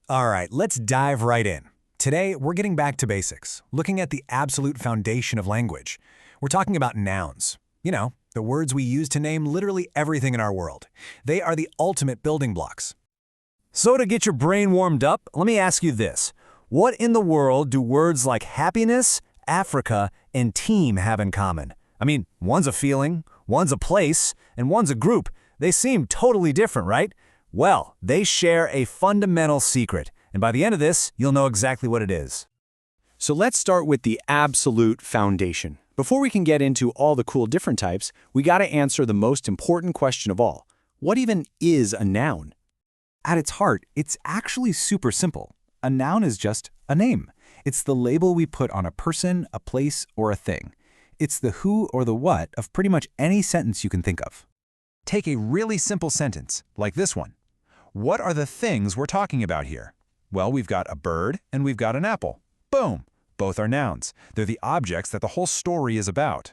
All right, let's dive right in. Today, we're getting back to basics, looking at the absolute foundation of language. We're talking about nouns. You know, the words we use to name literally everything in our world. They are the ultimate building blocks. So to get your brain warmed up, let me ask you this. What in the world do words like happiness, Africa, and team have in common? I mean, one's a feeling, one's a place, and one's a group. They seem totally different, right? Well, they share a fundamental secret, and by the end of this, you'll know exactly what it is. So let's start with the absolute foundation. Before we can get into all the cool different types, we gotta answer the most important question of all. What even is a noun? At its heart, it's actually super simple. A noun is just a name. It's the label we put on a person, a place, or a thing. It's the who or the what of pretty much any sentence you can think of. Take a really simple sentence, like this one. What are the things we're talking about here? Well, we've got a bird and we've got an apple. Boom! Both are nouns. They're the objects that the whole story is about.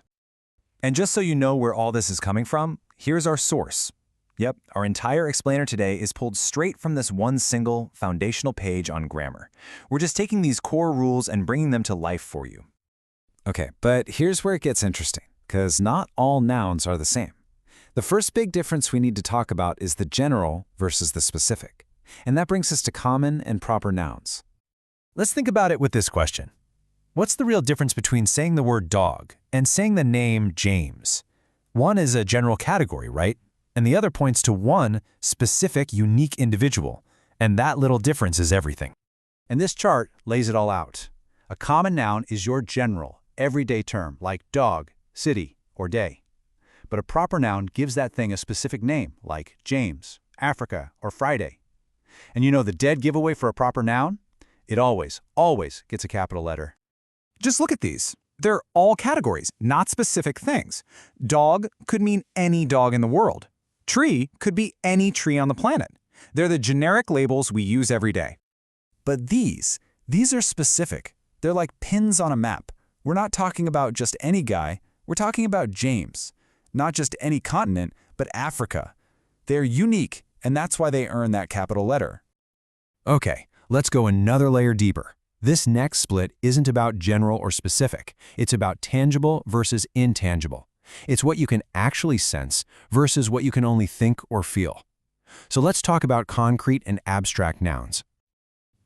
And just so you know where all this is coming from, here's our source. Yep, our entire explainer today is pulled straight from this one single foundational page on grammar. We're just taking these core rules and bringing them to life for you. Okay, but here's where it gets interesting, because not all nouns are the same. The first big difference we need to talk about is the general versus the specific. And that brings us to common and proper nouns. Let's think about it with this question. What's the real difference between saying the word dog and saying the name James? One is a general category, right? And the other points to one specific, unique individual. And that little difference is everything. And this chart lays it all out. A common noun is your general, everyday term, like dog, city, or day. But a proper noun gives that thing a specific name, like James, Africa, or Friday. And you know the dead giveaway for a proper noun? It always gets a capital letter. Just look at these. They're all categories, not specific things. Dog could mean any dog in the world. Tree could be any tree on the planet. They're the generic labels we use every day. But these are specific. They're like pins on a map. We're not talking about just any guy. We're talking about James. Not just any continent, but Africa. They're unique, and that's why they earn that capital letter. Okay, let's go another layer deeper. This next split isn't about general or specific. It's about tangible versus intangible. It's what you can actually sense versus what you can only think or feel. So let's talk about concrete and abstract nouns.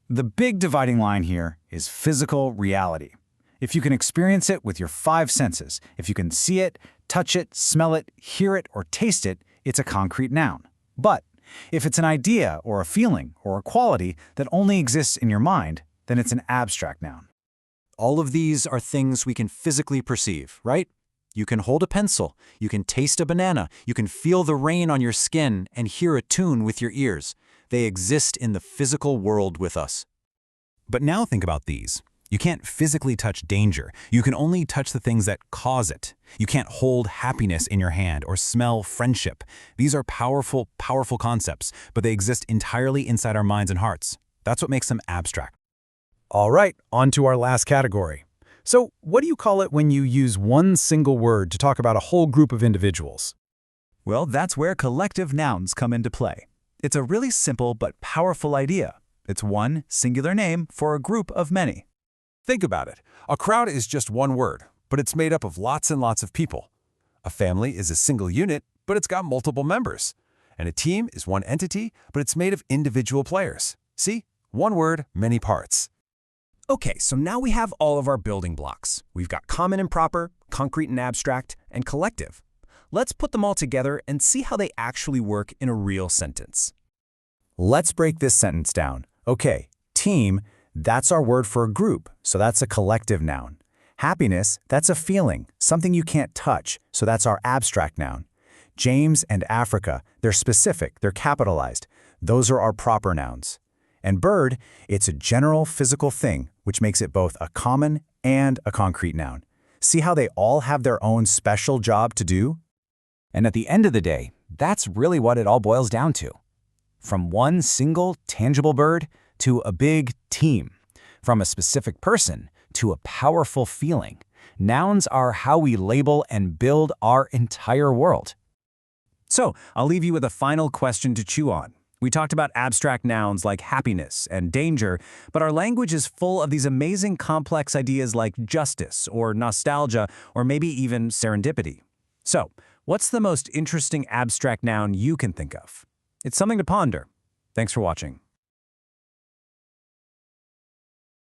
The big dividing line here is physical reality. If you can experience it with your 5 senses, if you can see it, touch it, smell it, hear it, or taste it, it's a concrete noun. But if it's an idea or a feeling or a quality that only exists in your mind, then it's an abstract noun. All of these are things we can physically perceive, right? You can hold a pencil, you can taste a banana, you can feel the rain on your skin and hear a tune with your ears. They exist in the physical world with us. But now think about these. You can't physically touch danger. You can only touch the things that cause it. You can't hold happiness in your hand or smell friendship. These are powerful, powerful concepts, but they exist entirely inside our minds and hearts. That's what makes them abstract. All right, on to our last category. So what do you call it when you use one single word to talk about a whole group of individuals? Well, that's where collective nouns come into play. It's a really simple but powerful idea. It's one singular name for a group of many. Think about it. A crowd is just one word, but it's made up of lots and lots of people. A family is a single unit, but it's got multiple members. And a team is one entity, but it's made of individual players. See? One word, many parts. Okay, so now we have all of our building blocks. We've got common and proper, concrete and abstract, and collective. Let's put them all together and see how they actually work in a real sentence. Let's break this sentence down. Okay, team, that's our word for a group, so that's a collective noun. Happiness, that's a feeling, something you can't touch, so that's our abstract noun. James and Africa, they're specific, they're capitalized. Those are our proper nouns. And bird, it's a general physical thing, which makes it both a common and a concrete noun. See how they all have their own special job to do? And at the end of the day, that's really what it all boils down to. From one single, tangible bird to a big team. From a specific person to a powerful feeling. Nouns are how we label and build our entire world. So, I'll leave you with a final question to chew on. We talked about abstract nouns like happiness and danger, but our language is full of these amazing complex ideas like justice or nostalgia or maybe even serendipity. So, what's the most interesting abstract noun you can think of? It's something to ponder. Thanks for watching.